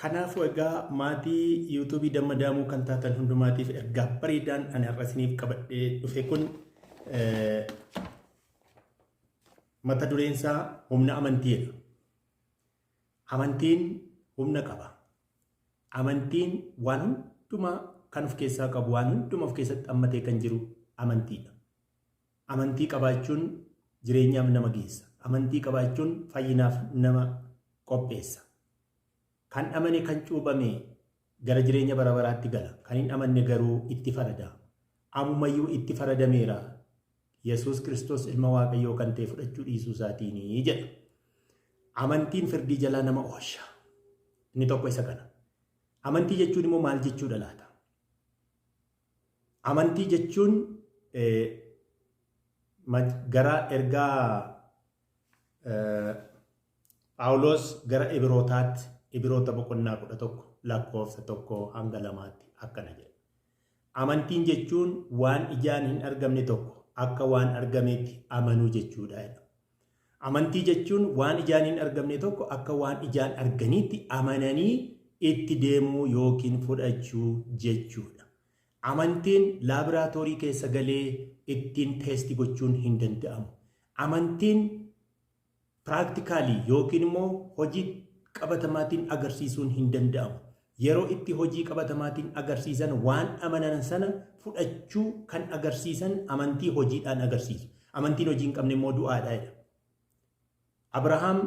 Kanaafuu egaa maatii yuutuubii dammadaamuu kan taatan hundumaatiif ergaa bareedaan ani har'a isiniif qabadhee dhufe kun mata dureen isaa humna amantiidha. Amantiin humna qaba. Amantiin waan hundumaa kan of keessaa qabu, waan hundumaa of keessatti hammatee kan jiru amantiidha. Amantii qabaachuun jireenyaaf nama geessa. Amantii qabaachuun fayyinaaf nama qopheessa. Kan amane kan cuubame gara jireenya bara baraatti gala. Kan hin amanne garuu itti farada. Ammayyuu itti faradameera. Yesuus Kiristoos ilma Waaqayyoo kan ta'e fudhachuu dhiisuu isaatiin jedha. Amantiin firdii jalaa nama oolcha. Inni tokko isa kana. Amantii jechuun immoo maal jechuudha laata? Amantii jechuun gara ergaa Phaawulos gara Ibrootaatti, Ibroota boqonnaa 11 lakkoofsa 1 hanga 2tti akkana jedha. Amantiin jechuun waan ijaan hin argamne tokko akka waan argameetti amanuu jechuudha. Amantii jechuun waan ijaan hin argamne tokko akka waan ijaan arganiitti amananii itti deemuu yookiin fudhachuu jechuudha. Amantiin laaboraatoorii keessa galee ittiin teesti gochuun hin danda'amu. Amantiin piraaktikaalii yookiin immoo hojii qabatamaatiin agarsiisuun hin danda'amu. Yeroo itti hojii qabatamaatiin agarsiisan waan amanan sana fudhachuu kan agarsiisan amantii hojiidhaan agarsiisu. Amantiin hojii hin qabne immoo du'aadha. Abrahaam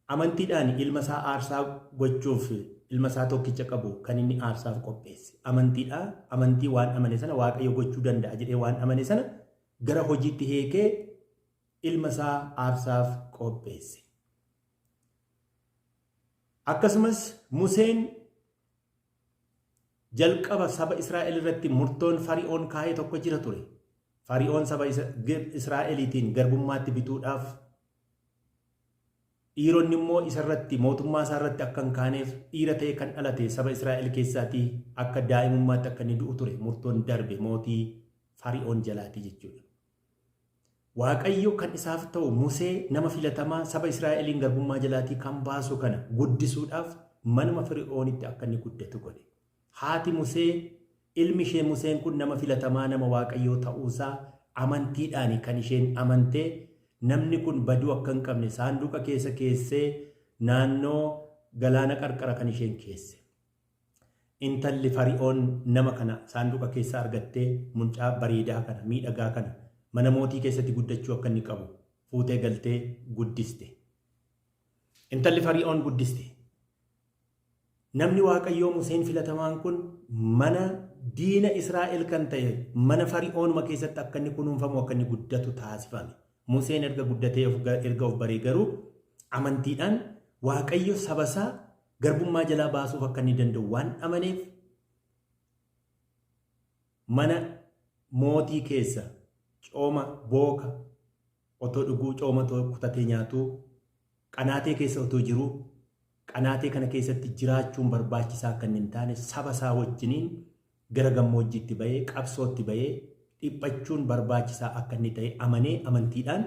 amantiidhaan ilma isaa aarsaa gochuuf ilma isaa tokkicha qabu kan inni aarsaaf qopheesse. Amantiidhaan amantii waan amane sana Waaqayyo gochuu danda'a jedhee waan amane sana gara hojiitti hiikee ilma isaa aarsaaf qopheesse. Akkasumas Museen jalqaba saba Israa'el irratti murtoon Fari'oon kaa'ee tokko jira ture. Fari'oon saba Israa'eliitiin garbummaatti bituudhaaf dhiironni immoo isarratti mootummaa isaarratti akka hin kaaneef dhiira ta'e kan dhalate saba Israa'el keessaatii akka daa'imummaatti akka inni du'u ture. Murtoon darbe mootii Fari'oon jalaati jechuudha. Waaqayyo kan isaaf ta'u Musee nama filatamaa saba Israa'eliin garbummaa jalaatii kan baasu kana guddisuudhaaf manuma Fari'oonitti akka inni guddatu godhe. Haati Musee ilmi ishee Museen kun nama filatamaa nama Waaqayyoo ta'uusaa amantiidhaan kan isheen amantee namni kun baduu akka hin qabne saanduqa keessa keessee naannoo galaana qarqara kan isheen keesse. Intalli Fari'oon nama kana saanduqa keessa argattee mucaa bareedaa kana miidhagaa kana mana mootii keessatti guddachuu akka inni qabu fuutee galtee guddiste. Intalli Fari'oon guddiste. Namni Waaqayyoo Museen filatamaan kun mana diina Israa'el kan ta'e mana Fari'oonuma keessatti akka inni kunuunfamu akka inni guddatu taasifame. Museen erga guddatee erga of baree garuu amantiidhaan Waaqayyo saba isaa garbummaa jalaa baasuuf akka inni danda'u waan amaneef mana mootii keessa cooma booka otoo dhuguu cooma kutatee nyaatuu qanaatee keessa otoo jiruu qanaatee kana keessatti jiraachuun barbaachisaa akka hin taane saba isaa wajjiniin gara gammoojjiitti bahee qabsootti bahee dhiphachuun barbaachisaa akka inni ta'e amanee amantiidhaan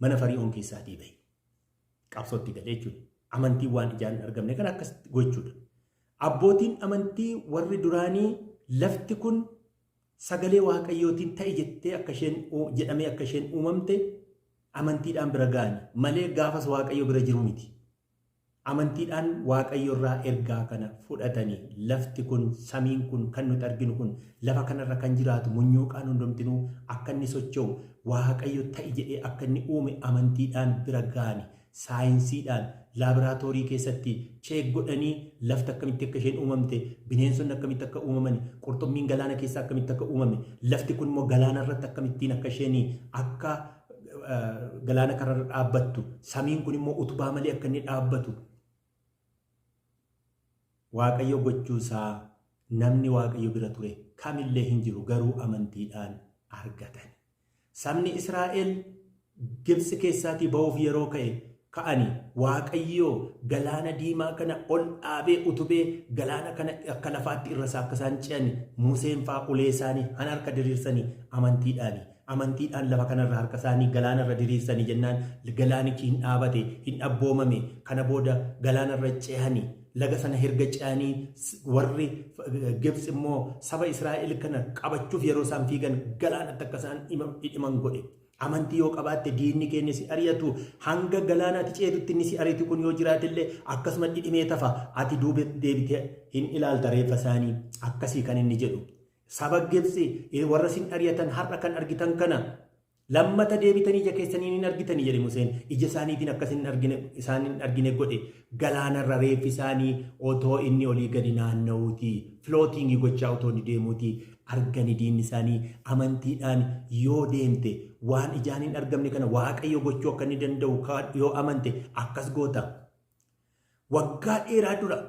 mana Fari'oon keessaatii bahe. Qabsootti galee jechuudha. Amantii waan ijaan hin argamne kan akkasitti gochuudha. Abbootiin amantii warri duraanii lafti kun sagalee Waaqayyootiin ta'e jettee akka isheen jedhamee akka isheen uumamte amantiidhaan bira ga'ani malee gaafas Waaqayyo bira jiru miti. Amantiidhaan Waaqayyo irraa ergaa kana fudhatanii lafti kun samiin kun kan nuti arginu kun lafa kanarra kan jiraatu munyuuqaan hundumtinuu akka inni socho'u Waaqayyo ta'e jedhee akka inni uume amantiidhaan bira ga'ani saayinsiidhaan laaboraatoorii keessatti cheek godhanii lafti akkamitti akka isheen uumamte bineensonni akkamitti akka uumaman qurxummiin galaana keessaa akkamitti akka uumame lafti kun immoo galaana irratti akkamittiin akka isheen akka galaana kanarra dhaabbattu samiin kun immoo utubaa malee akka inni dhaabbatu Waaqayyo gochuusaa namni Waaqayyo bira ture kamillee hin jiru garuu amantiidhaan argatan. Sabni Israa'el Gibsi keessaatii ba'uuf yeroo ka'anii Waaqayyo galaana diimaa kana ol dhaabee utubee galaana kana akka lafaatti irra isaa akka isaan ce'an Museen fa'aa ulee isaanii harka diriirsanii amantiidhaan lafa kanarra harka isaanii galaanarra diriirsanii jennaan galaanichi hin dhaabate hin abboomame kana booda galaanarra ce'anii laga sana herga ce'anii warri Gibsi immoo saba Israa'el kana qabachuuf yeroo isaan fiigan galaanatti akka isaan hidhiman godhe. Amantii yoo qabaatte diinni keenya si ari'atu hanga galaanaatti ceetutti inni si ari'atu kun yoo jiraatillee akkasuma dhidhimee tafa ati duuba deebitee hin ilaalta reeffa isaanii akkasii kan inni jedhu. Saba Gibsi warra sin ari'atan har'a kan argitan kana lammata deebitanii ija keessanii hin argitanii jedhe Museen. Ija isaaniitiin akkas isaan hin argine godhe galaanarra reeffi isaanii otoo inni olii gadi naanna'uuti filootingii gochaa otoo inni deemuuti argani diinni isaanii. Amantiidhaan yoo deemte waan ijaan hin argamne kana Waaqayyo gochuu akka inni danda'u yoo amante akkas goota. Waggaa dheeraa dura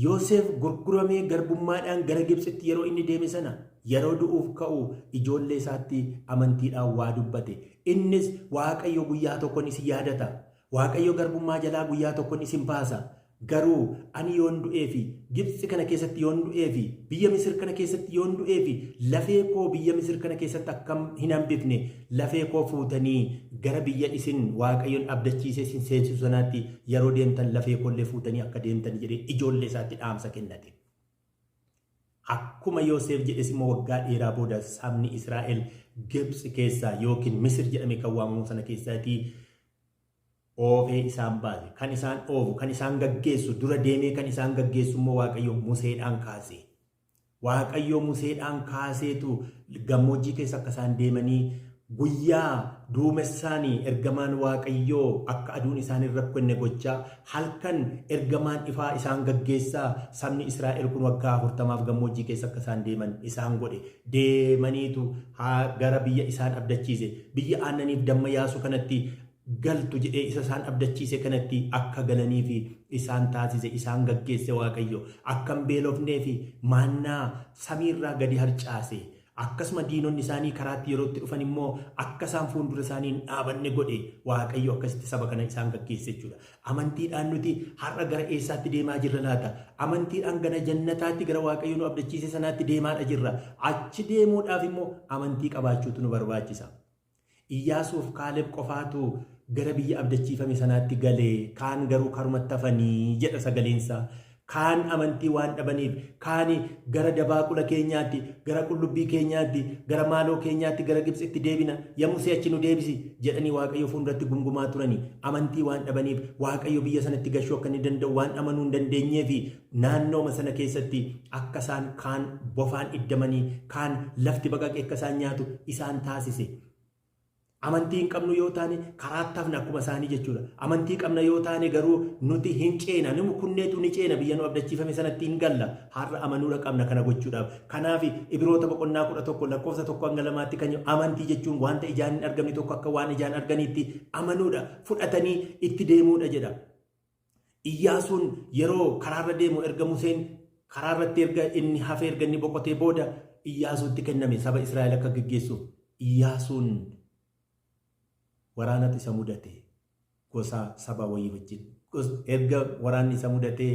Yoosef gurguramee garbummaadhaan gara Gibsitti yeroo inni deeme sana yeroo du'uuf ka'u ijoollee isaatti amantiidhaan waa dubbate. Innis Waaqayyo guyyaa tokkoon isin yaadata. Waaqayyo garbummaa jalaa guyyaa tokkoon isin baasa. Garuu ani yoon du'ee fi Gibsi kana keessatti yoon du'ee fi biyya Misir kana keessatti yoon du'ee fi lafee koo biyya Misir kana keessatti akkam hin hambifne lafee koo fuutanii gara biyya isin Waaqayyoon abdachiisee isin seensisu sanaatti yeroo deemtan lafee koollee fuutanii akka deemtan jedhee ijoollee isaatti dhaamsa kennate. Akkuma Yoosef jedhes immoo waggaa dheeraa booda sabni Israa'el Gibsi keessaa yookiin Misir jedhame kan waamamu sana keessaatii oofee isaan baase. Kan isaan oofu, kan isaan gaggeessu, dura deemee kan isaan gaggeessu immoo Waaqayyo Museedhaan kaase. Waaqayyo Museedhaan kaaseetu gammoojjii keessa akka isaan deemanii guyyaa duumessaanii ergamaan Waaqayyoo akka aduun isaan irra kenne gochaa halkan ergamaan ifaa isaan gaggeessaa sabni Israa'el kun waggaa 40 gammoojjii keessa akka isaan deeman isaan godhe. Deemaniitu gara biyya isaan abdachiise biyya aannaniif damma yaasu kanatti galtu jedhee isa isaan abdachiise kanatti akka galanii fi isaan taasise isaan gaggeesse Waaqayyo. Akkam beelofnee fi maannaa samiirraa gadi harcaase. Akkasuma diinonni isaanii karaatti yeroo itti dhufan immoo akka isaan fuuldura isaanii hin dhaabanne godhe Waaqayyo akkasitti saba kana isaan gaggeesse jechuudha. Amantiidhaan nuti har'a gara eessaatti deemaa jirra laata? Amantiidhaan gara jannataatti gara Waaqayyo nu abdachiise sanaatti deemaadha jirra. Achi deemuudhaaf immoo amantii qabaachuutu nu barbaachisa. Iyyaasuuf Kaaleb qofaatu gara biyya abdachiifame sanaatti galee kaan garuu karumatti hafanii jedha sagaleensaa. Kaan amantii waan dhabaniif kaan gara dabaaqula keenyaatti gara qullubbii keenyaatti gara maaloo keenyaatti gara Gibsitti deebina yaa Musee achi nu deebisi jedhanii Waaqayyo fuulduratti gungumaa turanii. Amantii waan dhabaniif Waaqayyo biyya sanatti gashuu akka inni danda'u waan amanuu hin dandeenyee fi naannooma sana keessatti akka isaan kaan bofaan iddamanii kaan lafti baqaqee akka isaan nyaatu isaan taasise. Amantii hin qabnu yoo taane karaatti hafna akkuma isaanii jechuudha. Amantii qabna yoo taane garuu nuti hin ceena. Numa kunneetu ni ceena biyya nu abdachiifame sanatti hin galla. Har'a amanuudha qabna kana gochuudhaaf. Kanaaf Ibroota boqonnaa 11 lakkoofsa 1-2 kan amantii jechuun wanta ijaan hin argamne tokko akka waan ijaan arganiitti amanuudha. Fudhatanii itti deemuudha jedha. Iyyaasuun yeroo karaarra deemu erga Museen karaarratti erga inni hafee erga inni boqotee booda Iyyaasuutti kenname saba Israa'el akka gaggeessuuf. Iyyaasuun waraanatu isa mudate gosa saba wayii wajjin. Erga waraanni isa mudate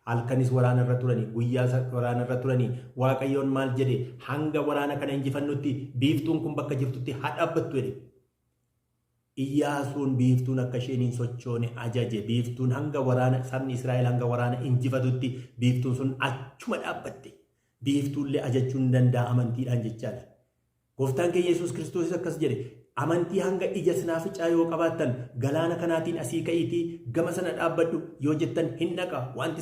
halkanis waraanarra turanii guyyaa waraanarra turanii Waaqayyoon maal jedhe hanga waraana kana injifannutti biiftuun kun bakka jirtutti haa dhaabbattu jedhe. Iyyaasuun biiftuun akka isheen hin sochoone ajaje. Biiftuun hanga waraana sabni Israa'el hanga waraana injifatutti biiftuun sun achuma dhaabbatte. Biiftuullee ajachuun danda'a amantiidhaan jechaadha. Gooftaan keenya Yesuus Kiristoos akkas jedhe. Amantii hanga ija sinaaficaa yoo qabaattan galaana kanaatiin asii ka'iitii gama sana dhaabbadhu yoo jettan hin dhaqa wanti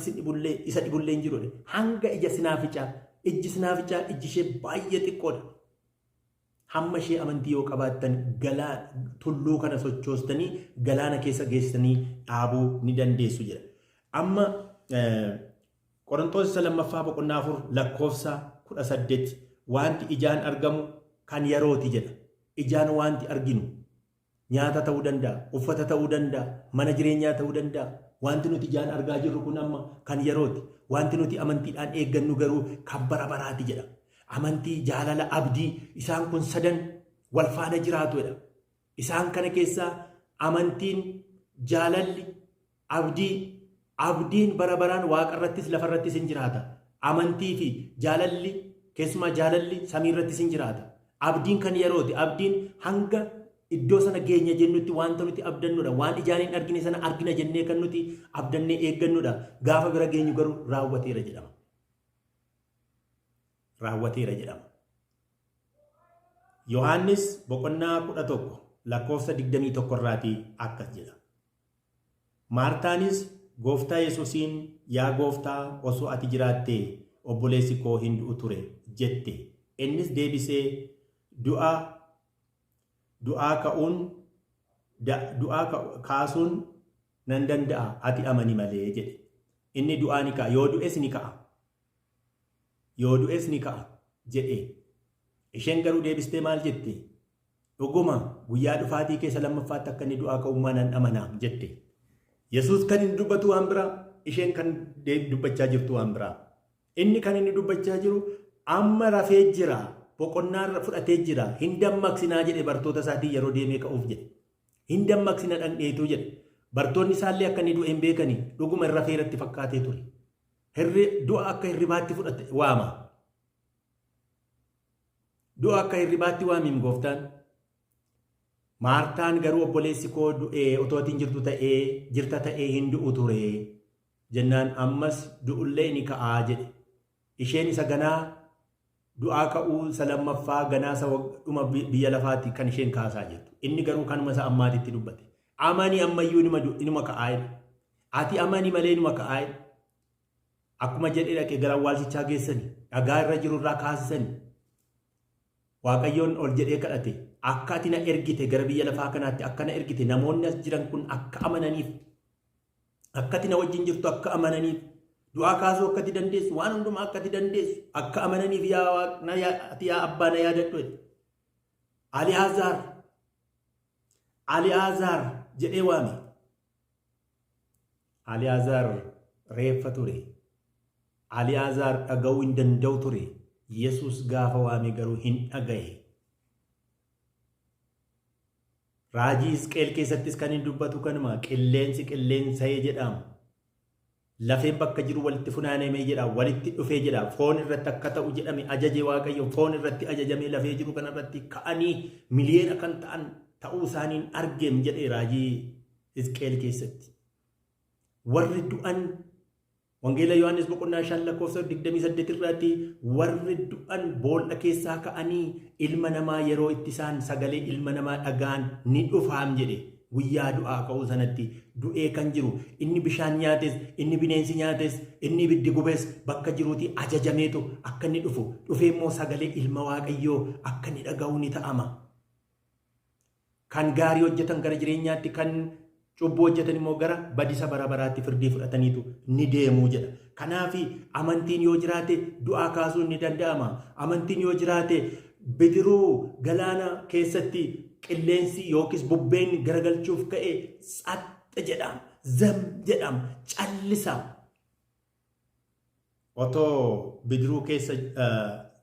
isa dhibullee hin jirudha. Hanga ija sinaaficaa iji sinaaficaa iji ishee baay'ee xiqqoodha. Hamma ishee amantii yoo qabaattan tulluu kana sochoostanii galaana keessa geessanii dhaabuu ni dandeessu jedha. Amma Qorontoos 2 lakkoofsa 18 wanti ijaan argamu kan yerooti jedha. Ijaan wanti arginu nyaata ta'uu danda'a, uffata ta'uu danda'a, mana jireenyaa ta'uu danda'a. Wanti nuti ijaan argaa jirru kun amma kan yerooti. Wanti nuti amantiidhaan eeggannu garuu kan bara baraati jedha. Amantii, jaalala, abdii isaan kun sadan wal faana jiraatudha. Isaan kana keessaa amantiin, jaalalli, abdiin bara baraan waaqarrattis lafarrattis hin jiraata. Amantii fi jaalalli keessumaa jaalalli samiirrattis hin jiraata. Abdiin kan yerooti. Abdiin hanga iddoo sana geenya jennutti wanta nuti abdannudha. Waan ijaan hin argine sana argina jennee kan nuti abdannee eeggannudha. Gaafa bira geenyu garuu raawwateera jedhama. Raawwateera jedhama. Yohaannis boqonnaa 11 lakkoofsa 21 irraatii akkas jedha. Maartaanis Gooftaa Yesuusiin, yaa Gooftaa, osoo ati jiraattee obboleessi koo hin du'u ture jette. Innis deebisee du'aa kaasuun nan danda'a, ati amani malee jedhe. Inni du'aa ni ka'a, yoo du'es ni ka'a. Yoo du'es ni ka'a jedhe. Isheen garuu deebistee maal jette? Dhuguma guyyaa dhufaatii keessa lammaffaatti akka inni du'aa ka'ummaa nan amanaa jette. Yesuus kan inni dubbatu waan biraa, isheen kan dubbachaa jirtu waan biraa. Inni kan inni dubbachaa jiru amma rafee jira, boqonnaa fudhatee jira, hin dammaqsinaa jedhe bartoota isaatiin yeroo deemee ka'uuf jedhe. Hin dammaqsina dhandheetu jedhe. Bartoonni isaallee akka inni du'e hin beekani, dhuguma rafee irratti fakkaatee ture. Du'a akka hirribaatti fudhate waama. Du'a akka hirribaatti waamiin Gooftaan. Maartaan garuu obboleessi koo du'ee otootiin jirta ta'ee hin du'u ture jennaan ammas du'ullee ni ka'aa jedhe. Isheen isa ganaa du'aa ka'uu isa lammaffaa ganaa isa dhuma biyya lafaatti kan isheen kaasaa jirtu. Inni garuu kanuma isa ammaatitti dubbate. Amani ammayyuu inuma ka'aa jedhe. Ati amani malee inuma ka'aa jedhe. Akkuma jedhee dhaqee gara awwaalchichaa geessani. Dhagaa irra jiru irraa kaasisani. Waaqayyoon ol jedhee kadhate. Akka ati na ergite gara biyya lafaa kanaatti akka na ergite namoonni as jiran kun akka amananiif, akka ati na wajjin jirtu akka amananiif, du'aa kaasuu akka ati dandeessu, waan hundumaa akka ati dandeessu akka amananiif yaa abbaa na yaadadhu. Aliyaazaar jedhee waame. Aliyaazaar reeffa ture. Aliyaazaar dhaga'uu hin danda'u ture. Yesuus gaafa waame garuu hin dhagaye. Raajii Hisqeel keessattis kan hin dubbatu kanuma qilleensi qilleensa'ee jedhama. Lafeen bakka jiru walitti funaanamee jedha, walitti dhufee jedha, foon irratti akka ta'u jedhame ajaje Waaqayyo, foon irratti ajajamee lafee jiru kanarratti ka'anii miliyoona kan ta'an ta'uu isaaniin argeem jedhe raajii Hisqeel keessatti. Warri du'an Wangeela Yohaannis boqonnaa 5 lakkoofsa 28 irratti warri du'an boolla keessaa ka'anii ilma namaa yeroo itti isaan sagalee ilma namaa dhaga'an ni dhufaam jedhe. Guyyaa du'aa ka'uu sanatti du'ee kan jiru inni bishaan nyaates, inni bineensi nyaates, inni ibiddi gubees bakka jiruuti ajajameetu akka inni dhufu. Dhufee immoo sagalee ilma Waaqayyoo akka inni dhaga'u ni ta'ama. Kan gaarii hojjetan gara jireenyaatti, kan cubbuu hojjetan immoo gara badiisa bara baraatti firdii fudhataniitu ni deemuu jedha. Kanaaf amantiin yoo jiraate du'aa kaasuun ni danda'ama. Amantiin yoo jiraate bidiruu galaana keessatti qilleensi yookiis bubbeen garagalchuuf ka'e tsaxxa jedhama, zam jedhama, callisa. Otoo bidiruu keessa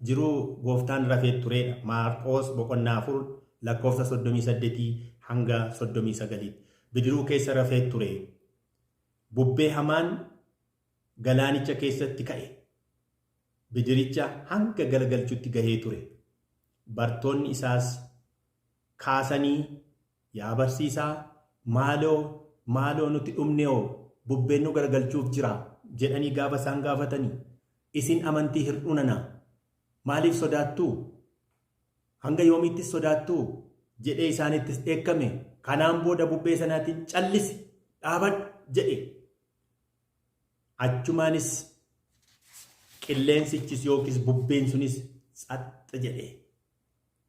jiruu Gooftaan rafee turedha. Maarqoos boqonnaa 4 lakkoofsa 38 hanga 39. Bidiruu keessa rafee ture. Bubbee hamaan galaanicha keessatti ka'e. Bidiricha hanga galagalchuutti gahee ture. Bartoonni isaas kaasanii yaa barsiisaa maaloo nuti dhumneoo bubbeen nu garagalchuuf jira jedhanii gaafa isaan gaafatanii isin amantii hir'uunana maaliif sodaattuu? Hanga yoomiittis sodaattuu? Jedhee isaanittis dheekkame. Kanaan booda bubbee sanaatiin callisi dhaabadhu jedhe. Achumaanis qilleensichis yookiis bubbeen sunis tsaxxa jedhe.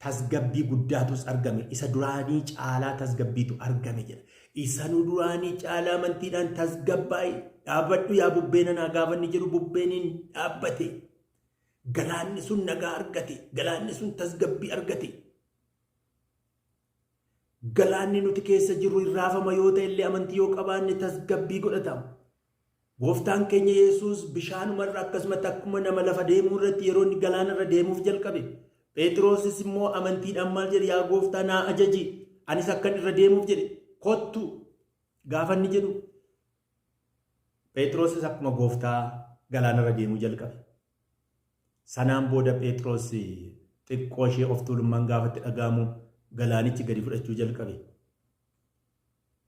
Tasgabbii guddaatus argame. Isa duraanii caalaa tasgabbiitu argame jedha. Isa nu duraanii caalaa amantiidhaan tasgabbaa'i dhaabadhu yaa bubbeen anaa gaafa inni jedhu bubbeen dhaabbate. Galaanni sun nagaa argate. Galaanni sun tasgabbii argate. Galaanni nuti keessa jirru irraafama yoo ta'e illee amantii yoo qabaanne tasgabbii godhatama. Gooftaan keenya Yesuus bishaanumarra akkasumatti akkuma nama lafa deemuu irratti yeroo inni galaanarra deemuuf jalqabe. Phexrosis immoo amantiidhaan maal jedhe? Yaa Gooftaa naa ajaji, anis akkan irra deemuuf jedhe kottu gaafa inni jedhu. Phexrosis akkuma Gooftaa galaanarra deemuu jalqabe. Sanaan booda Phexros xiqqoo ishee of tuulummaan gaafatti dhaga'amu galaanichi gadi fudhachuu jalqabe.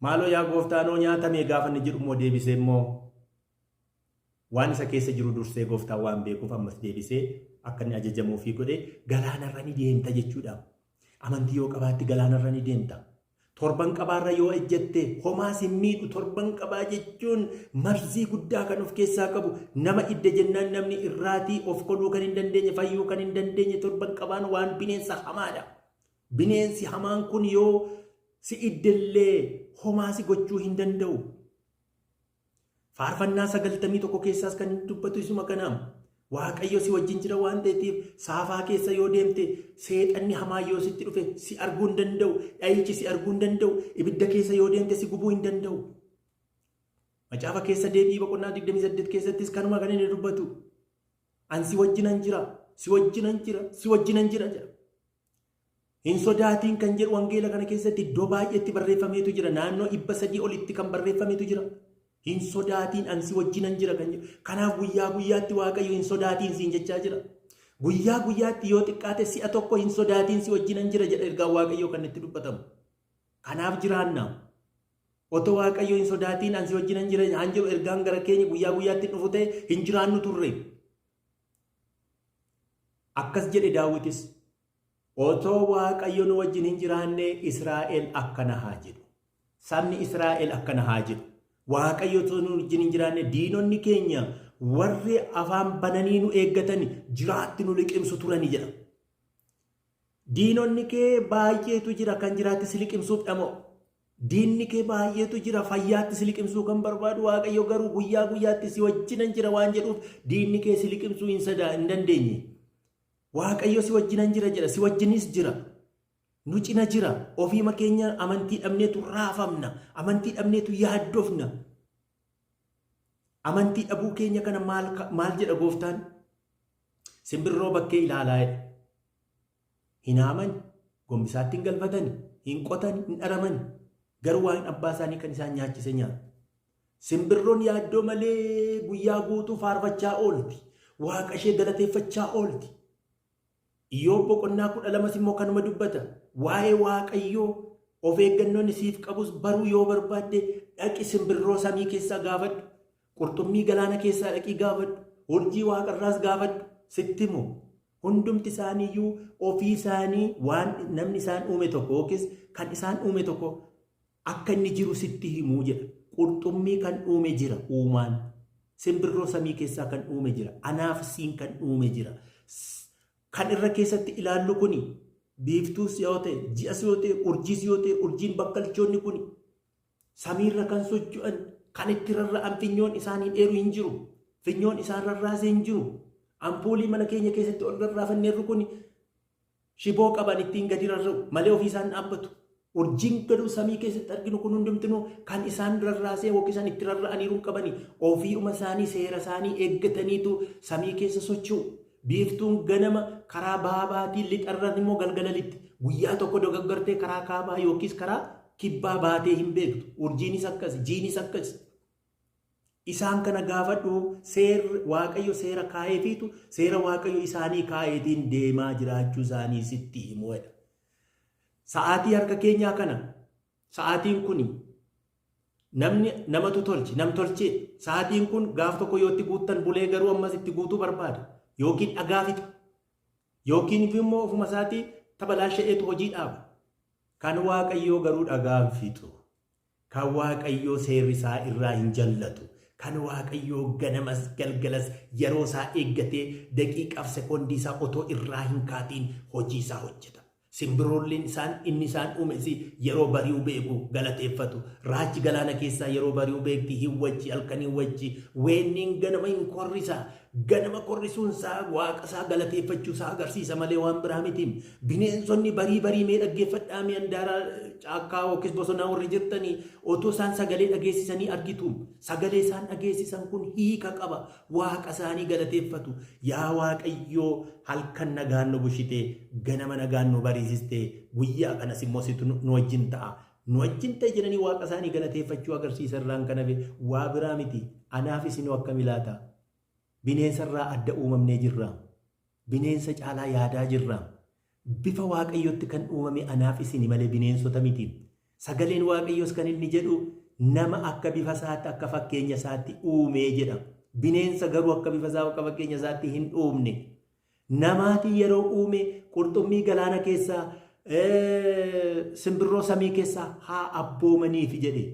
Maaloo yaa gooftaanoo nyaatamee gaafa inni jedhu immoo deebisee immoo waan isa keessa jiru dursee gooftaan waan beekuuf ammas deebisee akka inni ajajamuufii godhe galaanarra ni deemta jechuudha. Amantii yoo qabaatti galaanarra ni deemta. Torban qabaarra yoo ejjette homaas hin miidhu. Torban qabaa jechuun marzii guddaa kan of keessaa qabu, nama idda jennaan namni irraatii of koluu kan hin dandeenye, fayyuu kan hin dandeenye. Torban qabaan waan bineensa hamaadha. Bineensi hamaan kun yoo si iddellee homaasi gochuu hin danda'u. Faarfannaa 91 keessaas kan dubbatu isuma kanaa. Waaqayyo si wajjin jira waan ta'eef saafaa keessa yoo deemte seexanni hamaa yoo sitti dhufe si arguu hin danda'u. Dhayichi si arguu hin danda'u. Ibidda keessa yoo deemte si gubuu hin danda'u. Macaafa keessa deebii boqonnaa 28 keessattis kanuma kan inni dubbatu. An si wajjinan jira, si wajjinan jira, si wajjinan jira jedha. Hin sodaatiin kan jedhu wangeela kana keessatti iddoo baay'eetti barreeffameetu jira. Naannoo 300 olitti kan barreeffameetu jira. Hin sodaatiin an si wajjinan jira kan jedhu. Kanaaf guyyaa guyyaatti Waaqayyo hin sodaatiin siin jechaa jira. Guyyaa guyyaatti yoo xiqqaate si'a tokko hin sodaatiin si wajjinan jira jedha ergaan Waaqayyo kan itti dubbatamu. Kanaaf jiraanna. Otoo Waaqayyo hin sodaatiin an si wajjinan jira han jedhu ergaan gara keenya guyyaa guyyaatti dhufu ta'e hin jiraannu turre. Akkas jedhe Daawitis. Otoo Waaqayyo nu wajjin hin jiraanne Israa'el akkana haa jedhu. Sabni Israa'el akkana haa jedhu. Waaqayyo otoo nu wajjin hin jiraanne diinonni keenya warri afaan bananii nu eeggatan jiraatti nu liqimsu turani jedha. Diinonni kee baay'eetu jira kan jiraatti si liqimsuuf dhamoo. Diinni kee baay'eetu jira fayyaatti si liqimsuu kan barbaadu. Waaqayyo garuu guyyaa guyyaatti si wajjinan jira waan jedhuuf diinni kee si liqimsuu hin dandeenye. Waaqayyo si wajjinan jira jedha. Si wajjinis jira. Nu cina jira. Ofiima keenya amantii dhabneetu raafamna. Amantii dhabneetu yaaddofna. Amantii dhabuu keenya kana maal jedha gooftaan? Simbirroo bakkee ilaalaa jedha. Hin haaman, gombisaatti hin galfatan, hin qotan, hin dharaman. Garuu waan abbaa isaanii kan isaan nyaachise nyaatu. Simbirroon yaaddoo malee guyyaa guutuu faarfachaa oolti. Waaqa ishee galateeffachaa oolti. Iyyoob boqonnaa 12 immoo kanuma dubbata. Waa'ee Waaqayyoo of eeggannoon siif qabus baruu yoo barbaadde dhaqi simbirroo samii keessaa gaafadhu. Qurxummii galaana keessaa dhaqii gaafadhu. Urjii waaqarraas gaafadhu. Sitti himu. Hundumti isaaniiyyuu ofii isaanii waan namni isaan uume tokko yookiis kan isaan uume tokko akka inni jiru sitti himuu jedha. Qurxummii kan uume jira uumaan. Simbirroo samii keessaa kan uume jira. Anaaf siin kan uume jira. Kan irra keessatti ilaallu kuni biiftuus yoo ta'e, ji'as yoo ta'e, urjiis yoo ta'e, urjiin bakkalchoonni kuni samiirra kan socho'an kan itti rarra'an finyoon isaanii dheeru hin jiru. Finyoon isaan rarraasee hin jiru. Ampuulii mana keenya keessatti ol rarraafanneerru kuni shiboo qaban ittiin gadi rarra'u malee ofii isaan dhaabbatu. Urjiin gaduu samii keessatti arginu kun hundumtinuu kan isaan rarraasee yookiin itti rarra'aniiru hin qabani. Ofiiuma isaanii seera isaanii eeggataniitu samii keessa socho'u. Biiftuun ganama karaa bahaa baatii lixarran immoo galgala lixxi. Guyyaa tokko dogaggartee karaa kaabaa yookiis karaa kibbaa baatee hin beektu. Urjiinis akkas, jiinis akkas. Isaan kana gaafadhu Waaqayyo seera kaa'eefiitu seera Waaqayyo isaanii kaa'eetiin deemaa jiraachuu isaanii sitti himuudha. Sa'aatii harka keenyaa kana sa'aatiin kun namatu tolche, nam tolchee. Sa'aatiin kun gaaf tokko yoo itti guuttan bulee garuu ammas itti guutuu barbaada. Yookiin dhagaa fixa. Yookiin immoo ofuma isaatii tabalaasha'eetu hojii dhaaba. Kan Waaqayyoo garuu dhagaan fixu. Kan Waaqayyoo seerri isaa irraa hin jallatu. Kan Waaqayyoo ganamas galgalas yeroo isaa eeggatee daqiiqaaf sekoondii isaa otoo irraa hin kaatiin hojii isaa hojjeta. Simbirroolleen inni isaan uumesi yeroo bari'u beeku galateeffatu. Raachi galaana keessaa yeroo bari'u beekti hin wajji halkan hin wajji. Weenniin ganama hin korrisa. Ganama korrisuun isaa waaqa isaa galateeffachuu isaa agarsiisa malee waan biraa miti. Bineensonni barii mee dhaggeeffadhaa mee handaara caakkaa yookiis bosonaa warri jirtanii otoo isaan sagalee dhageessisanii argitu. Sagalee isaan dhageessisan kun hiika qaba. Waaqa isaanii galateeffatu. Yaa Waaqayyoo halkan nagaan nu bushitee ganama nagaan nu bariisistee guyyaa kanas immoo situ nu wajjin ta'a. Nu wajjin ta'e jedhanii waaqa isaanii galateeffachuu agarsiisa irraan kana waa biraa miti. Anaaf isinuu akkami laata? Bineensa irraa adda uumamnee jirra. Bineensa caalaa yaadaa jirra. bifa waaqayyootti kan uumame anaaf isin malee bineensota miti. Sagaleen waaqayyoos kan inni jedhu nama akka bifa isaatti akka fakkeenya isaatti uumee jedha. Bineensa garuu akka bifa isaa akka fakkeenya isaatti hin uumne. Namaatiin yeroo uume qurxummii galaana keessaa simbirroo samii keessaa haa abboomaniif jedhe.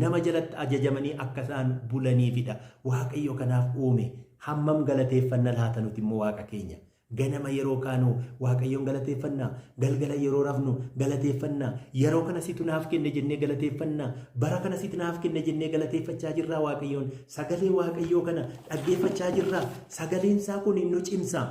Nama jalatti ajajamanii akka isaan bulaniifidha. Waaqayyo kanaaf uume. Hammam galateeffannaa laata nuti immoo waaqa keenya. Ganama yeroo kaanu waaqayyoon galateeffannaa, galgala yeroo rafnu galateeffannaa, yeroo kana situ naaf kenne jennee galateeffannaa, bara kana situ naaf kenne jennee galateeffachaa jirraa waaqayyoon. Sagalee waaqayyoo kana dhaggeeffachaa jirraa. Sagaleen isaa kun nu cimsa.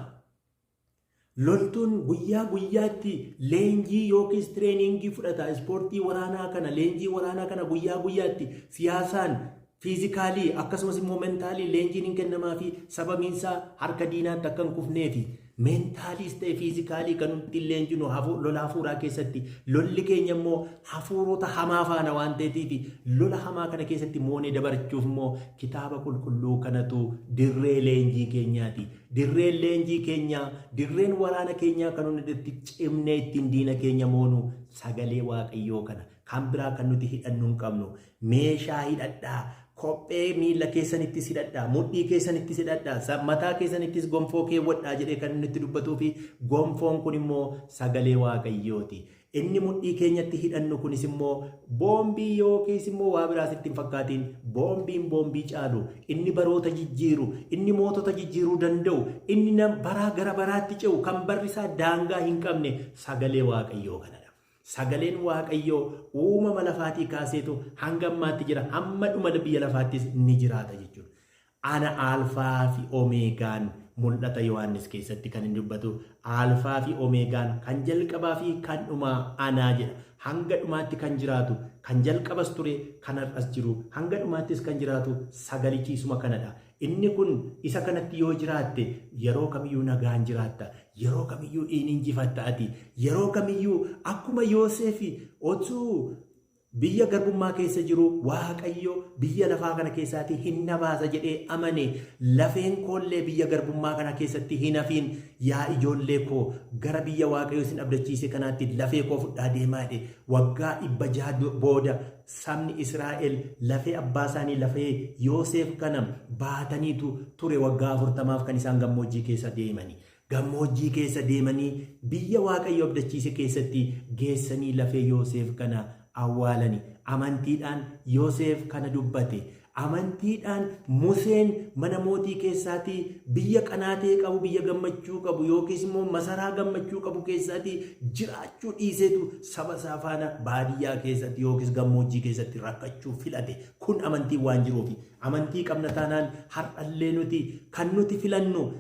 Loltuun guyyaa guyyaatti leenjii yookiis tireeningii fudhata. Ispoortii waraanaa kana, leenjii waraanaa kana guyyaa guyyaatti siyaasaan, fiizikaalii akkasumas immoo mentaalii leenjiin hin kennamaa fi sababiinsaa harka diinaatti akka hin kufneefi mentaaliis ta'e fiizikaalii kan nuti leenjinu lola hafuuraa keessatti lolli keenya immoo hafuurota hamaa faana waan ta'eetiif lola hamaa kana keessatti moonee dabarchuuf immoo kitaaba qulqulluu kanatu dirree leenjii keenyaati. Dirreen leenjii keenyaa, dirreen waraana keenyaa kan nuti itti cimnee ittiin diina keenya moonu sagalee waaqayyoo kana. Kan biraa kan nuti hidhannu hin qabnu. Meeshaa hidhadhaa. Kophee miila keessanittis hidhadhaa, mudhii keessanittis hidhadhaa, mataa keessanittis gonfoo keewwadhaa jedhee kan inni itti dubbatuu fi gonfoon kun immoo sagalee waaqayyooti. Inni mudhii keenyatti hidhannu kunis immoo boombii yookiis immoo waa biraas ittiin fakkaatiin boombiin boombii caalu, inni baroota jijjiiru, inni mootota jijjiiruu danda'u, inni baraa gara baraatti ce'u kan barrisaa daangaa hin qabne sagalee waaqayyoo kanadha. Sagaleen waaqayyoo uumama lafaatii kaaseetu hanga ammaatti jira, hamma dhuma biyya lafaattis ni jiraata jechuudha. Ana Alfaa fi Omeegaan mul'ata Yohaannis keessatti kan inni dubbatu. Alfaa fi Omeegaan kan jalqabaa fi kan dhumaa anaa jedha. Hanga dhumaatti kan jiraatu, kan jalqabas ture, kan har'as jiru, hanga dhumaattis kan jiraatu sagalichiisuma kanadha. Inni kun isa kanatti yoo jiraatte yeroo kamiyyuu nagaan jiraatta. Yeroo kamiyyuu inni injifatta ati. Yeroo kamiyyuu akkuma Yoosef otuu biyya garbummaa keessa jiru waaqayyo biyya lafaa kana keessatti hin nabaasa jedhee amane lafeen koollee biyya garbummaa kana keessatti hin hafiin yaa ijoollee koo gara biyya waaqayyo isin abdachiise kanaatti lafee koo fudhaa deemaa jedhe. Waggaa 600 booda sabni Israa'el lafee abbaa isaanii lafee Yoosef kana baataniitu ture. Waggaa 40 kan isaan gammoojjii keessa deemanii. Gammoojjii keessa deemanii biyya waaqayyo abdachiise keessatti geessanii lafee Yoosef kana awwaalani. Amantiidhaan Yoosef kana dubbate. Amantiidhaan Museen mana mootii keessaatii biyya qanaatee qabu, biyya gammachuu qabu yookiis immoo masaraa gammachuu qabu keessaatii jiraachuu dhiiseetu saba isaa faana baadiyyaa keessatti yookiis gammoojjii keessatti rakkachuu filate. Kun amantii waan jiruufi. Amantii qabna taanaan har'allee nuti kan nuti filannu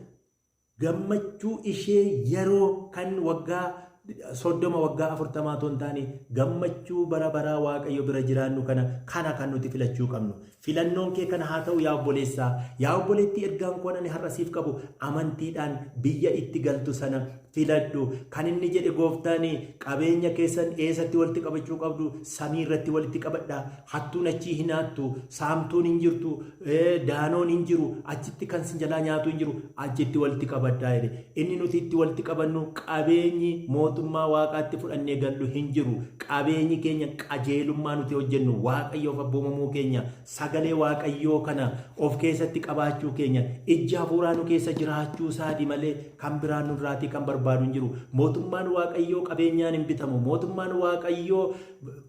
gammachuu ishee yeroo kan waggaa 30 waggaa 40 ton taane gammachuu bara baraa waaqayyo bira jiraannu kana kan nuti filachuu qabnu. Filannoon kee kana haa ta'u yaa obboleessaa, yaa obboleettii ergaan koo ani har'asiif qabu amantiidhaan biyya itti galtu sana filadhu. Kan inni jedhe gooftaan qabeenya keessan eessatti walitti qabachuu qabdu? Samii irratti walitti qabadhaa. Hattuun achii hin haattu, saamtuun hin jirtu, daanoon hin jiru, achitti kan sin jalaa nyaatu hin jiru, achitti walitti qabadhaa jedhe. Inni nuti itti walitti qabannu qabeenyi mootummaa waaqaatti fudhannee gallu hin jiru. Qabeenyi keenya qajeelummaa nuti hojjennu waaqayyoof abboomamuu keenya, sagalee waaqayyoo kana of keessatti qabaachuu keenya, ijji hafuuraa nu keessa jiraachuu isaati malee kan biraan nurraatii kan barbaadu hin jiru. Mootummaan waaqayyoo qabeenyaan hin bitamu. Mootummaan waaqayyoo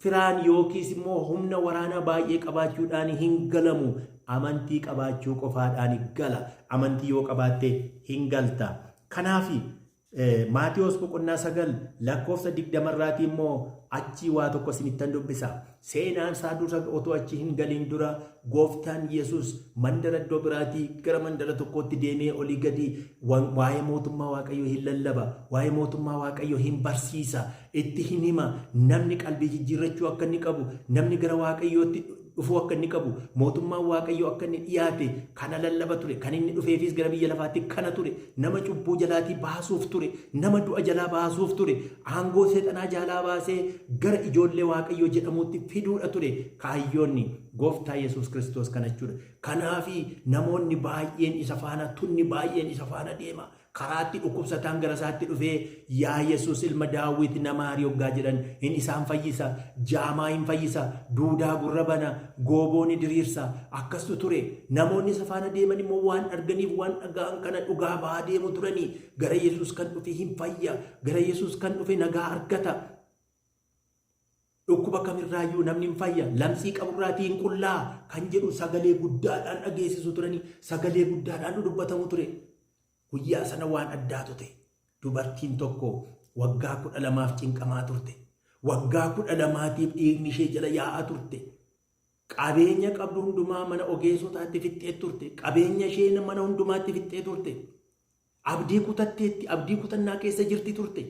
firaan yookiis immoo humna waraanaa baay'ee qabaachuudhaan hin galamu. Amantii qabaachuu qofaadhaan gala. Amantii yoo qabaatte hin galta. Kanaafi Maatiyos boqonnaa 9 lakkoofsa 20 irraatii immoo achii waa tokko isinittan dubbisa. Seenaan isaa dura otoo achi hin galiin dura gooftaan Yesus mandara iddoo biraatii gara mandara tokkootti deemee olii gadi waa'ee mootummaa waaqayyoo hin lallaba, waa'ee mootummaa waaqayyoo hin barsiisa, itti hin hima. Namni qalbii jijjiirrachuu akka inni qabu, namni gara waaqayyootti dhufuu akka inni qabu, mootummaan waaqayyoo akka inni dhiyaate kana lallaba ture. Kan inni dhufeefis gara biyya lafaatti kana ture. Nama cubbuu jalaatii baasuuf ture, nama du'a jalaa baasuuf ture, aangoo seexanaa jalaa baasee gara ijoollee waaqayyoo jedhamuutti fiduudha ture. Kaayyoonni gooftaa Yesus Kiristoos kana jechuudha. Kanaafi namoonni baay'een isa faana, tunni baay'een isa faana deema. karaatti dhukkubsataan gara isaatti dhufee yaa Yesuus ilma Daawit nama Maarii hoggaa jedhan hin isaan fayyisa, jaamaa hin fayyisa, duudaa gurra bana, gooboo ni diriirsa. Akkastu ture. Namoonni isa faana deeman immoo waan arganiif waan dhaga'an kana dhugaa ba'aa deemu turanii. Gara Yesuus kan dhufe hin fayya, gara Yesuus kan dhufe nagaa argata. Dhukkuba kamirraayyuu namni hin fayya, lamsii qaburraatii hin qullaa kan jedhu sagalee guddaadhaan dhageessisu turanii, sagalee guddaadhaan dubbatamu ture. Guyyaa sana waan addaatu ta'e. Dubartiin tokko waggaa 12 cinqamaa turte. Waggaa 12tiif dhiigni ishee jala yaa'aa turte. Qabeenya qabdu hundumaa mana ogeessotaatti fixxee turte. Qabeenya ishee mana hundumaatti fixxee turte. Abdii kutatteetti, abdii kutannaa keessa jirti turte.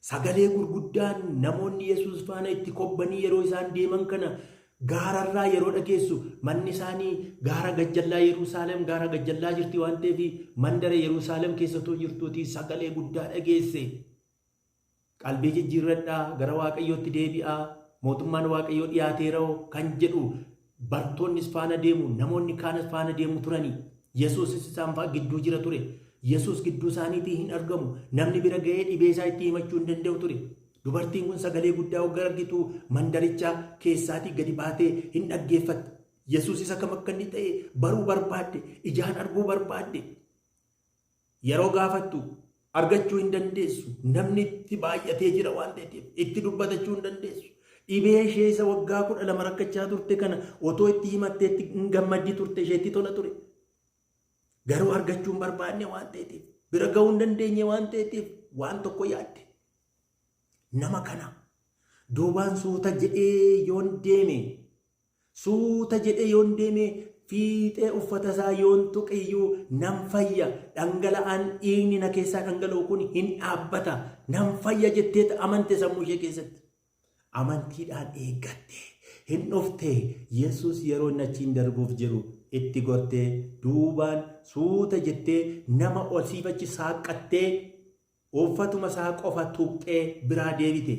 Sagalee gurguddaan namoonni Yesuus faana itti kobbanii yeroo isaan deeman kana gaararraa yeroo dhageessu manni isaanii gaara gajjallaa Yerusaalem gaara gajjallaa jirti waan ta'eef mandara Yerusaalem keessattuu jirtuuti sagalee guddaa dhageesse. Qalbii jijjiirradhaa gara Waaqayyootti deebi'aa mootummaan Waaqayyoo dhiyaateeroo kan jedhu bartoonnis faana deemu namoonni kaanis faana deemu turanii. Yesuusis isaan fa'a gidduu jira ture. Yesuus gidduu isaaniitii hin argamu. Namni bira ga'ee dhibee isaa itti himachuu hin danda'u ture. Dubartiin kun sagalee guddaa hoggaa argitu mandaricha keessaatii gadi baatee hin dhaggeeffatte. Yesuus isa kam akka inni ta'e baruu barbaadde, ijaan arguu barbaadde. Yeroo gaafattu argachuu hin dandeessu. Namni itti baay'atee jira waan ta'eef itti dubbatachuu hin dandeessu. Dhibee ishee isa waggaa 12 rakkachaa turte kana otoo itti himatteetti hin gammaddi turte isheetti tola ture. Garuu argachuu hin barbaanne waan ta'eef bira ga'uu hin dandeenye waan ta'eef waan tokko yaadde. Nama kana duubaan suuta jedhee yoon deeme fiixee uffata isaa yoon tuqiyyuu nan fayya. Dhangala'aan dhiigni na keessaa dhangala'u kun hin dhaabbata. Nan fayya jettee amante sammuu ishee keessatti. Amantiidhaan eeggatte hin dhufte. Yesuus yeroo inni achiin darbuuf jiru itti gortee duubaan suuta jettee nama ol siifachi saaqattee uffatuma isaa qofa tuqxee biraa deebite.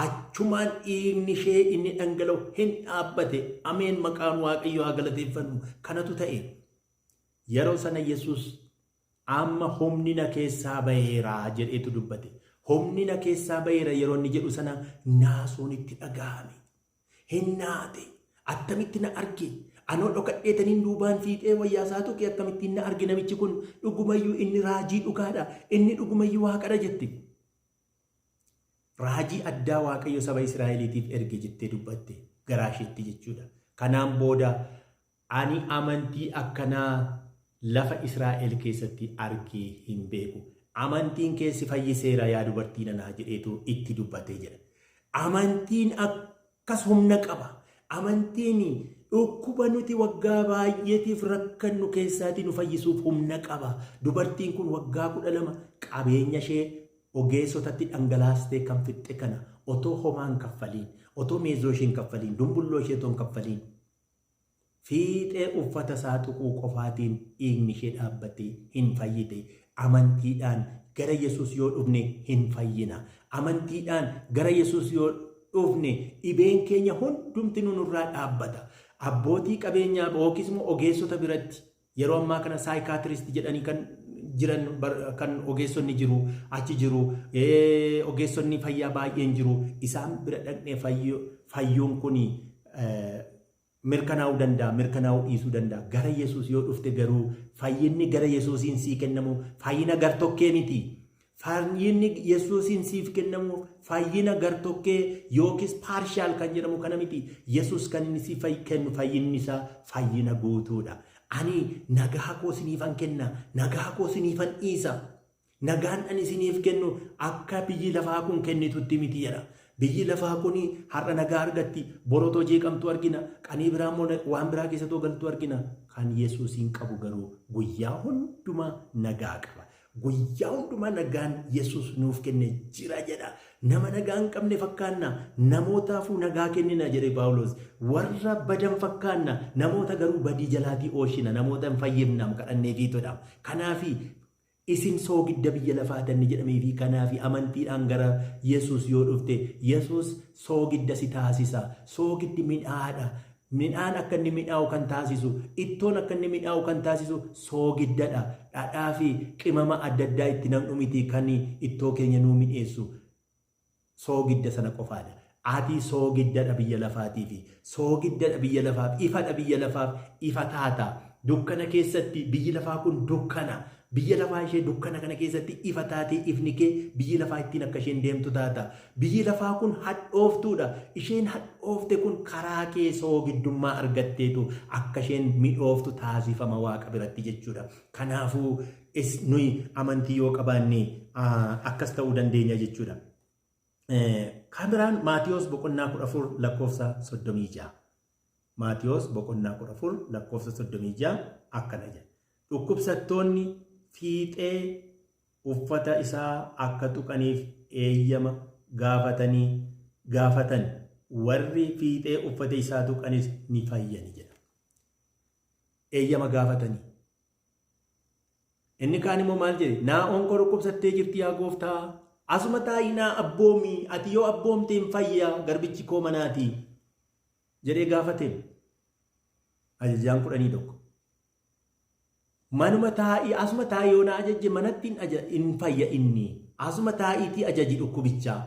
Achumaan dhiigni ishee inni dhangala'u hin dhaabbate. Ameen maqaan Waaqayyoo haa galateeffannu. Kanatu ta'e. Yeroo sana Yesuus amma humni na keessaa baheera jedheetu dubbate. Humni na keessaa baheera yeroo inni jedhu sana naasuun itti dhaga'ame. Hin naate. Attamitti na arge. Anoo dhokadheetaniin duubaan fiixee wayyaa isaa tuqe akkamittiin na arge namichi kun dhugumayyuu inni raajii dhugaadha. Inni dhugumayyuu waaqadha jette. Raajii addaa Waaqayyo saba Israa'eliitiif erge jettee dubbatte garaa isheetti jechuudha. Kanaan booda ani amantii akkanaa lafa Israa'el keessatti argee hin beeku. Amantiin keessi fayyiseera yaa dubartii nanaa jedheetu itti dubbatee jedha. Amantiin akkas humna qaba. Amantiin dhukkuba nuti waggaa baay'eetiif rakkannu keessaatii nu fayyisuuf humna qaba. Dubartiin kun waggaa 12 qabeenya ishee ogeessotatti dhangalaastee kan fixxe kana otoo homaan kaffaliin, otoo meezoo isheen kaffaliin, dumbulloo ishee toon kaffaliin fiixee uffata isaa tuquu qofaatiin dhiigni ishee dhaabbatee hin fayyite. Amantiidhaan gara Yesuus yoo dhufne hin fayyina. Amantiidhaan gara Yesuus yoo dhufne dhibeen keenya hundumti nurraa dhaabbata. Abbootii qabeenyaa yookiis immoo ogeessota biratti yeroo ammaa kana saayikaatiristi jedhanii kan jiran kan ogeessonni jiru achi jiru ogeessonni fayyaa baay'een jiru isaan bira dhaqnee fayyuun kun mirkanaa'uu danda'a mirkanaa'uu dhiisuu danda'a. Gara Yesuus yoo dhufte garuu fayyinni gara Yesuusiin sii kennamu fayyina gartokkee miti. Fayyinni Yesuusiin siif kennamu fayyina gartokkee yookiis paarshaal kan jedhamu kana miti. Yesuus kan inni siif kennu fayyinni isaa fayyina guutuudha. Ani nagaa koo siniifan kenna, nagaa koo siniifan dhiisa. Nagaan ani siniif kennu akka biyyi lafaa kun kennitutti miti jedha. Biyyi lafaa kun har'a nagaa argatti, borotoo jeeqamtu argina, qanii biraa immoo waan biraa keessattuu galtu argina. Kan Yesuusiin qabu garuu guyyaa hundumaa nagaa qaba. Guyyaa hundumaa nagaan Yesuus nuuf kenne jira jedha. Nama nagaa hin qabne fakkaanna, namootaafuu nagaa kennina jedhe Paawulos. Warra badan fakkaanna, namoota garuu badii jalaatii ooshina, namoota hin fayyifnam kadhanneefiitudha. Kanaafi isin soogidda biyya lafaatanni jedhameefi kanaafi amantiidhaan gara Yesuus yoo dhufte Yesuus soogidda si taasisa. Soogiddi midhaadha. Midhaan akka inni midhaa'u kan taasisu, ittoon akka inni midhaa'u kan taasisu soogiddadha. Dhadhaa fi qimama adda addaa itti namnu miti kan ittoo keenya nuu midheessu. Soogidda sana qofaadha. Ati soogiddadha biyya lafaatiif. Soogiddadha biyya lafaaf. Ifadha biyya lafaaf. Ifa taata. Dukkana keessatti biyyi lafaa kun dukkana. Biyya lafaa ishee dukkana kana keessatti ifa taatee ifni kee biyyi lafaa ittiin akka isheen deemtu taata. Biyyi lafaa kun hadhooftuudha. Isheen hadhoofte kun karaa kee soogiddummaa argatteetu akka isheen midhooftu taasifama Waaqa biratti jechuudha. Kanaafuu nuyi amantii yoo qabaanne akkas ta'uu dandeenya jechuudha. Kan Maatiyos boqonnaa 14 lakkoofsa 36. Maatiyos boqonnaa 14 lakkoofsa 36 akkana jedha. Dhukkubsattoonni fiixee uffata isaa akka tuqaniif eeyyama gaafatan warri fiixee uffata isaa tuqanis ni fayyani jedha. Eeyyama gaafatanii. Inni kaan immoo maal jedhe? Naa'oon koo dhukkubsattee jirti yaa gooftaa. Asuma taa'ii naa abboomii. Ati yoo abboomte hin fayyaa garbichi koo manaatii jedhee gaafateen. Ajajaan 11. Manuma taa'ii asuma taa'ii yoo na ajajje manatti hin fayya inni. Asuma taa'iitii ajaji dhukkubichaa.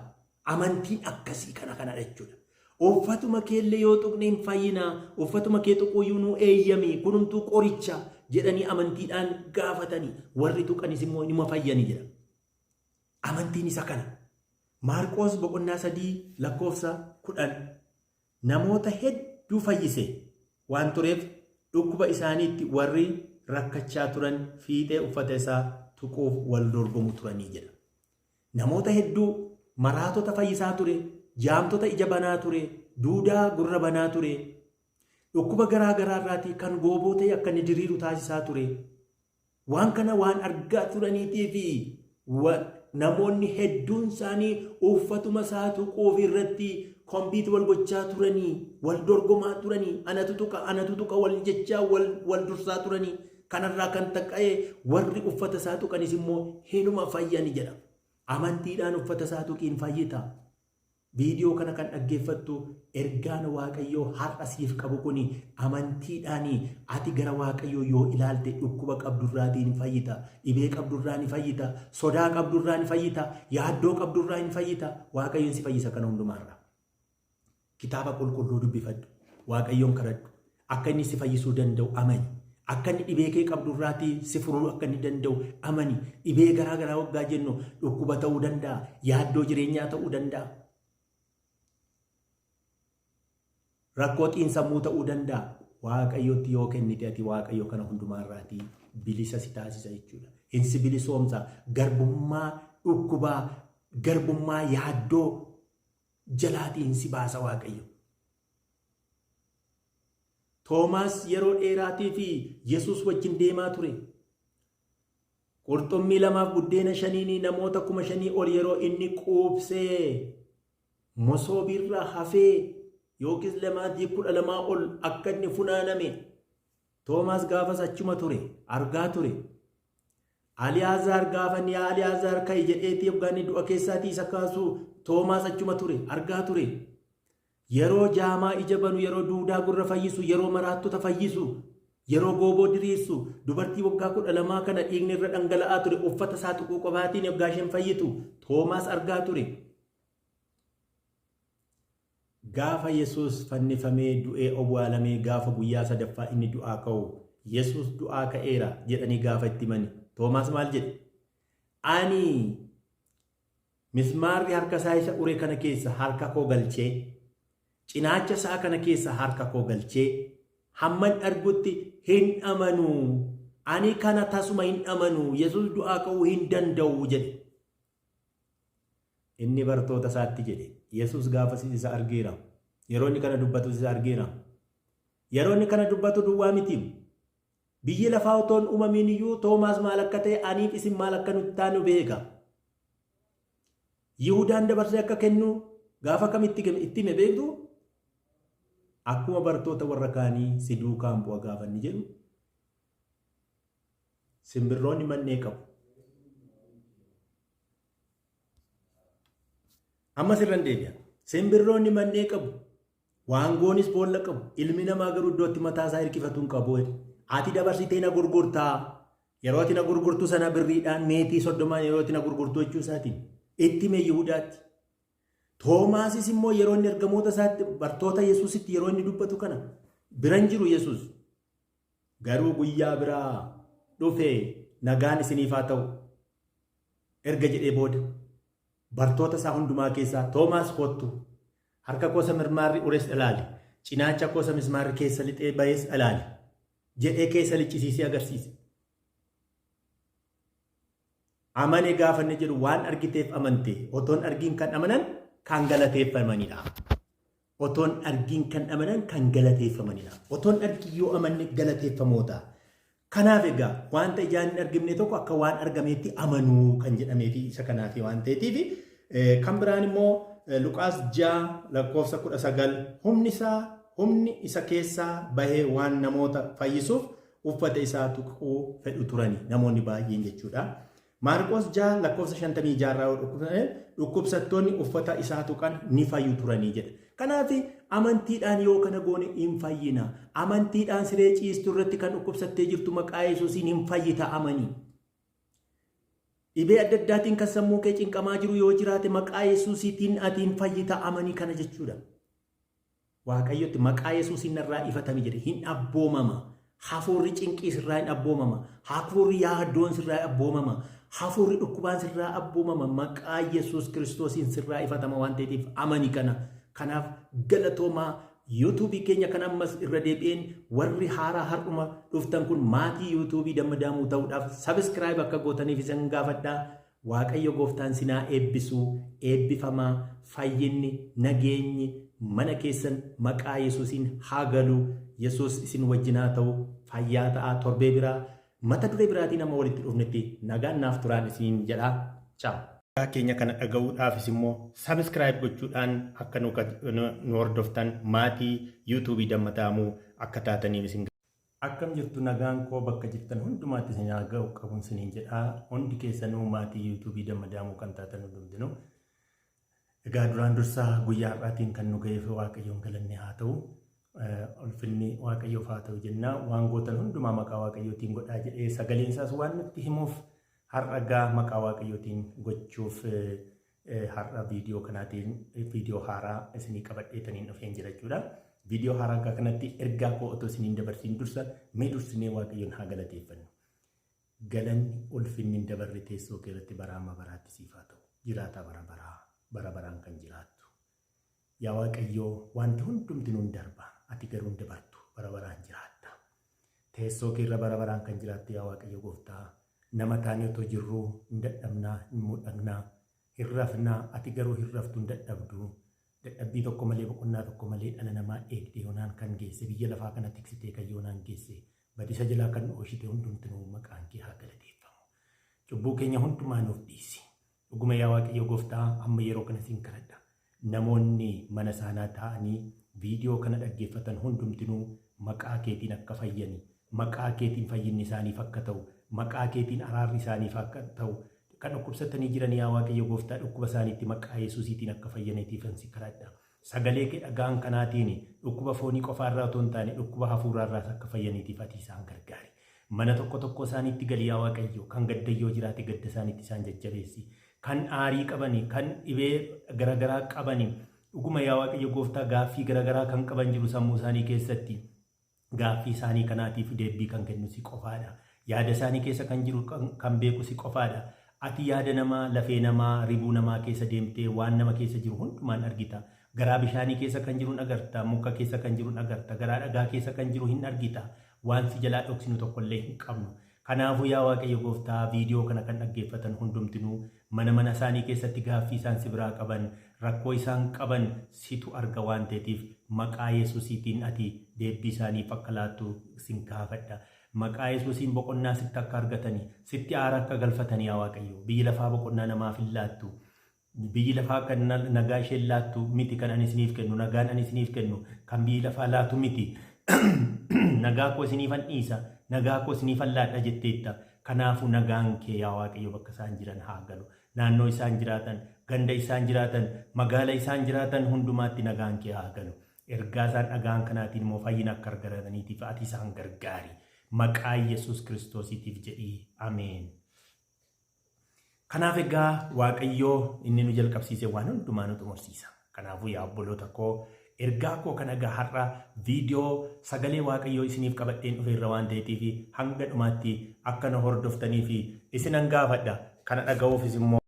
Amantiin akkasii kanadha jechuudha. Uffatuma keellee yoo tuqne hin fayyinaa. Uffatuma kee tuquuyyuu nu eeyyami. Kunumtuu qoricha jedhanii amantiidhaan gaafatanii. Warri tuqanis immoo nima fayyani jedha. Amantiin isa kana. Maarqoos boqonnaa 3 lakkoofsa 10 namoota hedduu fayyise waan tureef dhukkuba isaaniitti warri rakkachaa turan fiixee uffata isaa tuquuf wal dorgomu turanii jedha. Namoota hedduu maraatota fayyisaa ture, jaamtota ija banaa ture, duudaa gurra banaa ture, dhukkuba garaa garaa irraatii kan gooboo ta'e akka inni diriiru taasisaa ture. Waan kana waan argaa turaniitiifi namoonni hedduun isaanii uffatuma isaa tuquuf irratti kompiit wal gochaa turanii, wal dorgomaa turanii, anatu tuqa wal jechaa wal dursaa turanii. Kanarraa kan ta'e warri uffata isaa tuqanis immoo hinuma fayyani jedha. Amantiidhaan uffata isaa tuqiin fayyita. Viidiyoo kana kan dhaggeeffattu ergaan Waaqayyoo har'a siif qabu kuni amantiidhaan ati gara Waaqayyoo yoo ilaalte dhukkuba qabdurraatiin ni fayyita, dhibee qabdurraa ni fayyita, sodaa qabdurraa ni fayyita, yaaddoo qabdurraa ni fayyita. Waaqayyoon si fayyisa kana hundumaarra. Kitaaba qulqulluu dubbifadhu. Waaqayyoon kadhadhu. Akka inni si fayyisuu danda'u amani. Akka inni dhibee kee qabdurraatii si furuu akka inni danda'u amani. Dhibee garaa garaa waggaa jennu dhukkuba ta'uu danda'a, yaaddoo jireenyaa ta'uu danda'a. Rakkoo xiinsammuu ta'uu danda'a. Waaqayyootti yoo kennite ati Waaqayyo kana hundumaarraatii bilisa si taasisa jechuudha. Insi bilisoomsa garbummaa dhukkubaa, garbummaa yaaddoo jalaatiin si baasa Waaqayyo. Toomaas yeroo dheeraatii fi Yesuus wajjin deemaa ture. Qurxummii 2 buddeena 5 namoota 5,000 ol yeroo inni quubsee masoobiirra hafee yookiis 12 ol akka inni funaaname Toomaas gaafas achuma ture, argaa ture. Aliyaazaar gaafa ni Aliyaazaar ka'e jedheetii yookaan du'a keessaatii isa kaasu Toomaas achuma ture, argaa ture. Yeroo jaamaa ija banu, yeroo duudaa gurra fayyisu, yeroo maraattota fayyisu, yeroo gooboo diriirsu, dubartii waggaa 12 kana dhiigni irra dhangala'aa ture, uffata isaa tuquu qofaatiin yoggaa isheen fayyitu Toomaas argaa ture. Gaafa Yesuus fannifamee du'ee awwaalamee gaafa guyyaa 3ffaa inni du'aa ka'u, Yesuus du'aa ka'eera jedhanii gaafa itti himani. Toomaas maal jedhe? Ani mismaarri harka isaa isa ure kana keessa harka koo galchee, cinaacha isaa kana keessa harka koo galchee hamman argutti hin amanu. Ani kana tasuma hin amanu. Yesuus du'aa ka'uu hin danda'u jedhe. Inni bartoota isaatti jedhe. Yesuus gaafa isa argeera. Yeroo inni kana dubbatu isa argeera. Yeroo inni kana dubbatu duwwaa miti. Biyyi lafaa utoon uumamin iyyuu Toomaas maal akka ta'e aniif isin maal akka nutti taanu beeka. Yihudaan dabarsee akka kennu gaafa kamitti itti hime beektu? Akkuma bartoota warra kaanii si duukaan bu'a gaafa inni jedhu. Simbirroonni mannee qabu. Amma sirran deebi'a. Simbirroonni mannee qabu. Waangoonis boolla qabu. Ilmi namaa garuu iddootti mataa isaa hirkifatu hin qabu. Ati dabarsitee na gurgurtaa. Yeroo ati na gurgurtu sana birriidhaan meetii 30 yeroo ati na gurgurtu jechuu isaatiin itti mee Yihudaatti. Toomaasis immoo yeroo inni ergamoota isaatti bartoota Yesuusitti yeroo inni dubbatu kana biran jiru Yesuus. Garuu guyyaa biraa dhufe nagaan isiniif haa ta'u. Erga jedhee booda bartoota isaa hundumaa keessaa Toomaas kottu. Harka koosa mirmaarri ures ilaali. Cinaacha koosa mismaarri keessa lixee bayees ilaali. Jedhee keessa liccisiisee agarsiise. Amane gaafa inni jedhu waan argiteef amante. Otoon argiin kan amanan kan galateeffamanidha. Otoon argiin kan amanan kan galateeffamanidha. Otoon argii yoo amanne galateeffamoota. Kanaaf egaa wanta ijaan hin argimne tokko akka waan argameetti amanuu kan jedhameefi isa kanaaf waan ta'eetiif kan biraan immoo Luqaas 6:19 humni isa keessaa bahee waan namoota fayyisuuf uffata isaa tuquu fedhu turani namoonni baay'een jechuudha. Maarqos 6:56 dhukkubsattoonni uffata isaa tuqan ni fayyu turanii jedha. Kanaaf amantiidhaan yoo kana goone hin fayyina. Amantiidhaan siree ciistu irratti kan dhukkubsattee jirtu maqaa Yesuusiin hin fayyita amanii. Dhibee adda addaatiin kan sammuu kee cinqamaa jiru yoo jiraate maqaa Yesuusiitiin atiin fayyita amanii kana jechuudha. Waaqayyotti maqaa Yesuusiin irraa ifatame jedhe hin abboomama. Hafuurri cinqii sirraa hin abboomama. Hafuurri yaaddoon sirraa abboomama. Hafuurri dhukkubaan sirraa abboomama. Maqaa Yesuus Kiristoosiin sirraa ifatama waan ta'eef amanii kana. Kanaaf galatoomaa YouTube keenya kan ammas irra deebi'een warri haaraa har'uma dhuftan kun maatii YouTube Dammadaamuu ta'uudhaaf subscribe akka gootaniif isin gaafadhaa. Waaqayyo gooftaan sinaa eebbisuu eebbifamaa fayyinni nageenyi mana keessan maqaa Yesuusiin haa galu. Yesuus isin wajjin haa ta'u fayyaa ta'aa torbee biraa mata duree biraatiin nama walitti dhufnetti nagaan naaf turaan isin jedhaa. Ciao. Keenya kana dhaga'uudhaafis immoo subscribe gochuudhaan akka nu hordoftan maatii YouTube Dammadaamuu akka taataniif isin akkam jirtu nagaan koo bakka jirtan hundumaatti isin haa ga'u qabuun isiniin jedhaa. Hundi keessanuu maatii YouTube Dammadaamuu kan taatan hundumtinu. Egaa duraan dursaa guyyaa har'aatiin kan nu ga'eef Waaqayyoon galanne haa ta'u. Ulfinni Waaqayyoof haa ta'u jennaa. Waan gootan hundumaa maqaa Waaqayyootiin godhaa jedhee sagaleen isaas waan nutti himuuf har'a gaa maqaa Waaqayyootiin gochuuf har'a viidiyoo kanaatiin viidiyoo haaraa isinii qabadheetaniin dhufeen jira jechuudha. Viidiyoo haaraa akka kanatti ergaa koo otoo isiniin dabarsiin dursa mee dursinee Waaqayyoon haa galateeffannu. Galanni ulfinni hin dabarre teessoo kee irratti bara amma baraatti siif haa ta'u. Jiraataa bara baraan kan jiraattu. Yaa Waaqayyoo wanti hundumti nuun darba ati garuu hin dabartu bara baraan jiraatta. Teessoo kee irra bara baraan kan jiraattu yaa Waaqayyo gooftaa. Nama taanee otoo jirruu hin dadhabnaa hin mudhaqnaa hin rafnaa ati garuu hin raftu hin dadhabdu. Dadhabbii tokko malee boqonnaa tokko malee dhala namaa eegdee yoonaan kan geesse biyya lafaa kana tiksitee kan yoonaan geesse badiisa jalaa kan ooshite hundumtinuu maqaan kee haa galateeffamu. Cubbuu keenya hundumaa nuuf dhiisi. Dhuguma yaa Waaqayyo gooftaa amma yeroo kana siin kadhadha. Namoonni mana isaanii taa'anii viidiyoo kana dhaggeeffatan hundumtinuu maqaa keetiin akka fayyani. Maqaa keetiin fayyinni isaaniif akka ta'u. Maqaa keetiin araarri isaaniif akka ta'u kan dhukkubsatanii jiran yaa Waaqayyo gooftaa dhukkuba isaaniitti maqaa Yesuusiitiin akka fayyaniitiif si kadhadha. Sagalee kee dhagaan kanaatiin dhukkuba foonii qofaarraa otoo hin taane dhukkuba hafuuraarraas akka fayyaniitiif ati isaan gargaari. Mana tokko isaaniitti gali yaa Waaqayyo kan gaddayyoo jiraate gadda isaaniitti isaan jajjabeessi. Kan aarii qabani kan dhibee garagaraa qabani dhuguma yaa Waaqayyo gooftaa gaaffii garagaraa kan qaban jiru sammuu isaanii keessatti gaaffii isaanii kanaatiif deebii kan kennu si qofaadha. Yaada isaanii keessa kan jiru kan beeku si qofaadha. Ati yaada namaa, lafee namaa, ribuu namaa keessa deemtee waan nama keessa jiru hundumaan argita. Garaa bishaanii keessa kan jiru agarta, muka keessa kan jiru agarta, garaa dhagaa keessa kan jiru hin argita. Waan si jalaa dhoksinu tokkollee hin qabnu. Kanaafuu yaa Waaqayyo gooftaa viidiyoo kana kan dhaggeeffatan hundumtinuu mana isaanii keessatti gaaffii isaan si biraa qaban, rakkoo isaan qaban situ arga waan ta'eetiif maqaa Yesuusiitiin ati deebii isaaniif akka laattu sin gaafadha. Maqaa Yesuusiin boqonnaa sitti akka argatanii sitti aara akka galfatanii yaa Waaqayyo biyyi lafaa boqonnaa namaaf hin laattu. Biyyi lafaa kan nagaa isheen laattu miti kan ani isiniif kennu nagaan ani isiniif kennu kan biyyi lafaa laatu miti. Nagaa koo isiniifan dhiisa nagaa koo isiniifan laadha jetteetta. Kanaafuu nagaan kee yaa Waaqayyo bakka isaan jiran haa galu. Naannoo isaan jiraatan, ganda isaan jiraatan, magaala isaan jiraatan hundumaatti nagaan kee haa galu. ergaa isaan dhagaan kanaatiin immoo fayyina akka argataniitiif ati isaan gargaari. Maqaa Yesuus Kiristoosiitiif jedhii ameen. Kanaaf egaa Waaqayyoo inni nu jalqabsiise waan hundumaa nu xumursiisa. Kanaafuu yaa obboloota koo ergaa koo kan egaa har'a viidiyoo sagalee Waaqayyoo isiniif qabadheen dhufeerra waan ta'eetiif hanga dhumaatti akka na hordoftanii fi isinan gaafadha. Kana dhaga'uufis immoo